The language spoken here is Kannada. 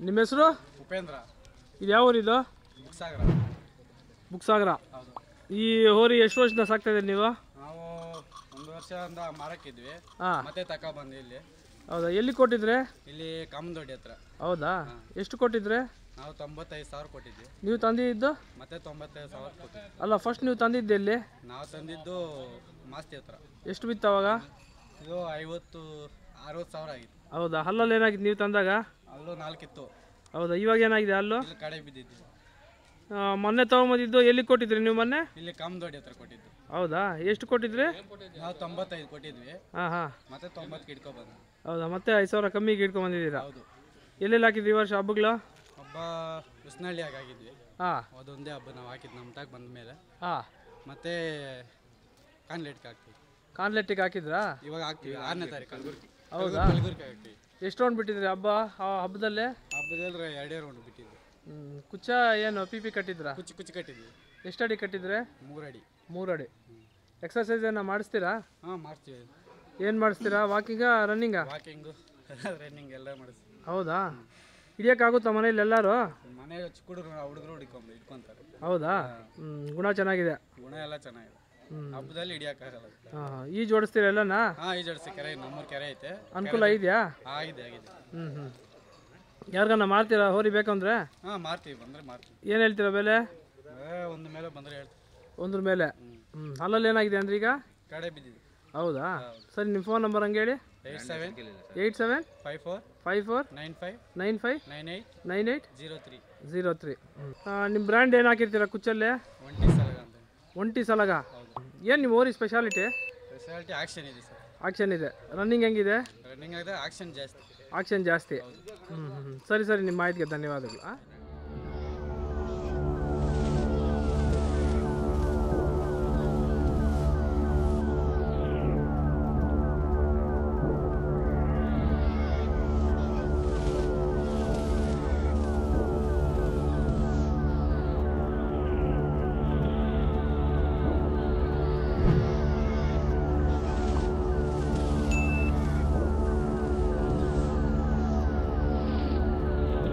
ನಿಮ್ಮ ಹೆಸರು? ಉಪೇಂದ್ರ. ಇದು ಯಾವ ಊರಿದು? ಬುಕ್ಸಾಗರ. ಬುಕ್ಸಾಗರ. ಈ ಹೋರಿ ಎಷ್ಟು ವರ್ಷದಿಂದ ಸಾಕ್ತಾ ಇದ್ದೀರಿ ನೀವು? ನಾವು 1 ವರ್ಷದಿಂದ ಮಾರಕ್ಕಿದ್ವಿ, ಮತ್ತೆ ತಗೊಬಂದು ಇಲ್ಲಿ. ಹೌದಾ, ಎಲ್ಲಿ ಕೊಟ್ಟಿದ್ರೆ? ಇಲ್ಲಿ ಕಾಮದೊಡ್ಡಿ ಹತ್ರ. ಹೌದಾ, ಎಷ್ಟು ಕೊಟ್ಟಿದ್ರೆ? ನಾವು 95,000 ಕೊಟ್ಟಿದ್ವಿ. ನೀವು ತಂದಿದ್ದು? ಮತ್ತೆ 95,000 ಕೊಟ್ಟಿದ್ವಿ. ಅಲ್ಲ, ಫಸ್ಟ್ ನೀವು ತಂದಿದ್ದು ಎಲ್ಲಿ? ನಾವು ತಂದಿದ್ದು ಮಾಸ್ತಿ ಹತ್ರ. ಎಷ್ಟು ಬಿತ್ತು ಅವಾಗ? ಇದು 50-60,000 ಆಗಿತ್ತು. ಹೌದಾ, ಹಲ್ಲಲ್ಲಿ ಏನಾಗಿತ್ತು ನೀವು ತಂದಾಗ? ಅಲ್ಲೂ 4 ಇತ್ತು. ಹೌದಾ, ಇವಾಗ ಏನಾಗಿದೆ ಹಲ್ಲು? ಇಲ್ಲಿ ಕಡೆ ಬಿದ್ದಿದ್ದು. ಮೊನ್ನೆ ತಗೊಂಬಂದಿದ್ದು ಎಲ್ಲಿ ಕೊಟ್ಟಿದ್ರಿ ನೀವು ಮೊನ್ನೆ? ಇಲ್ಲಿ ಕಾಮದೊಡ್ಡಿ ಹತ್ರ ಕೊಟ್ಟಿದ್ದು. ಹೌದಾ, ಎಷ್ಟು ಕೊಟ್ಟಿದ್ರಿ? ನಾವು 95 ಕೊಟ್ಟಿದ್ವಿ, ಮತ್ತೆ 90 ಇಟ್ಕೊಬಂದು. ಹೌದಾ, ಮತ್ತೆ 5,000 ಕಮ್ಮಿಗೆ ಇಟ್ಕೊಂಡ್ಬಂದಿದ್ದೀರಾ? ಹೌದು. ಎಲ್ಲೆಲ್ಲಿ ಹಾಕಿದ್ರಿ ಈ ವರ್ಷ ಹಬ್ಬಗಳು? ಹಬ್ಬ ಉಸ್ನಳ್ಳಿಯಾಗ ಆಗಿದ್ವಿ. ಅದೊಂದೇ ಹಬ್ಬ ನಾವು ಹಾಕಿದ್ದು ನಮ್ಮ ತಾಗ ಬಂದ ಮೇಲೆ. ಮತ್ತೆ ಕಾನ್ಲೆಟ್ಗೆ ಹಾಕ್ತೀವಿ. ಕಾನ್ಲೆಟ್ಟಿಗೆ ಹಾಕಿದ್ರಾ? ಇವಾಗ ಹಾಕ್ತೀವಿ 6ನೇ ತಾರೀಕು. ಹೌದಾ, ಹಾಕ್ತೀವಿ. ಎಷ್ಟು ರೌಂಡ್ ಬಿಟ್ಟಿದ್ರಿ ಹಬ್ಬ? ಹಬ್ಬದಲ್ಲೇ 2 ರೌಂಡ್ ಬಿಟ್ಟಿದ್ವಿ. ಕುಚ್ಚ ಏನು ಪಿ ಕಟ್ಟಿದ್ರಾ? ಕುಚ್ಚು ಕಟ್ಟಿದ್ವಿ. ಎಷ್ಟು ಅಡಿ ಕಟ್ಟಿದ್ರೆ? 3 ಅಡಿ. 3 ಅಡಿ. ಎಕ್ಸರ್ಸೈಸ್ ಏನೋ ಮಾಡಿಸ್ತೀರಾ? ಮಾಡ್ತೀವಿ. ಏನು ಮಾಡಿಸ್ತೀರಾ? ವಾಕಿಂಗಾ, ರನ್ನಿಂಗಾ? ವಾಕಿಂಗು, ರನ್ನಿಂಗ್ ಎಲ್ಲ ಮಾಡಿಸ್ತೀವಿ. ಹೌದಾ, ಹಿಡಿಯೋಕ್ಕಾಗುತ್ತಾ ಮನೇಲಿ ಎಲ್ಲರೂ? ಮನೆ ಚಿಕ್ಕ ಹುಡುಗರು ಇಟ್ಕೊಂತಾರೆ. ಹೌದಾ, ಗುಣ ಚೆನ್ನಾಗಿದೆ. ಗುಣ ಎಲ್ಲ ಚೆನ್ನಾಗಿದೆ. ಹಬ್ಬದಲ್ಲಿ ಹಿಡಿಯೋಕ್ಕಾಗಲ್ಲ. ಈ ಜೋಡಿಸ್ತೀರಾ ಎಲ್ಲನಾ? ಈ ಜೋಡಿಸಿ ಕೆರೆ, ನಮ್ಮೂರು ಕೆರೆ ಐತೆ. ಅನುಕೂಲ ಇದೆಯಾ? ಆಗಿದೆ. ಯಾರಿಗನ್ನ ಮಾರ್ತೀರಾ ಹೋರಿ ಬೇಕಂದ್ರೆ? ಮಾರ್ತೀವಿ, ಬಂದರೆ ಮಾರ್ತೀವಿ. ಏನು ಹೇಳ್ತೀರಾ ಬೆಲೆ? ಒಂದು ಮೇಲೆ ಬಂದರೆ ಹೇಳ್ತೀವಿ. ಒಂದ್ರ ಮೇಲೆ. ಅಲ್ಲಲ್ಲಿ ಏನಾಗಿದೆ ಅಂದ್ರೆ ಈಗ ಕಡೆ ಬಿದ್ದಿದೆ. ಹೌದಾ, ಸರಿ, ನಿಮ್ಮ ಫೋನ್ ನಂಬರ್ ಹಂಗೆ ಹೇಳಿ. 87549595989803. ನಿಮ್ಮ ಬ್ರ್ಯಾಂಡ್ ಏನು ಹಾಕಿರ್ತೀರಾ ಕುಚ್ಚಲ್ಲೇ? ಒಂಟಿ ಸಲಗ. ಏನು ನಿಮ್ಮ ಓರಿ ಸ್ಪೆಷಾಲಿಟಿ? ಆಕ್ಷನ್ ಇದೆ ಸರ್. ಆಕ್ಷನ್ ಇದೆ. ರನ್ನಿಂಗ್ ಹೆಂಗಿದೆ? ರನ್ನಿಂಗ್ ಆಗಿದೆ, ಆಕ್ಷನ್ ಜಾಸ್ತಿ. ಆಕ್ಷನ್ ಜಾಸ್ತಿ. ಸರಿ, ನಿಮ್ಮ ಮಾಹಿತಿಗೆ ಧನ್ಯವಾದಗಳು.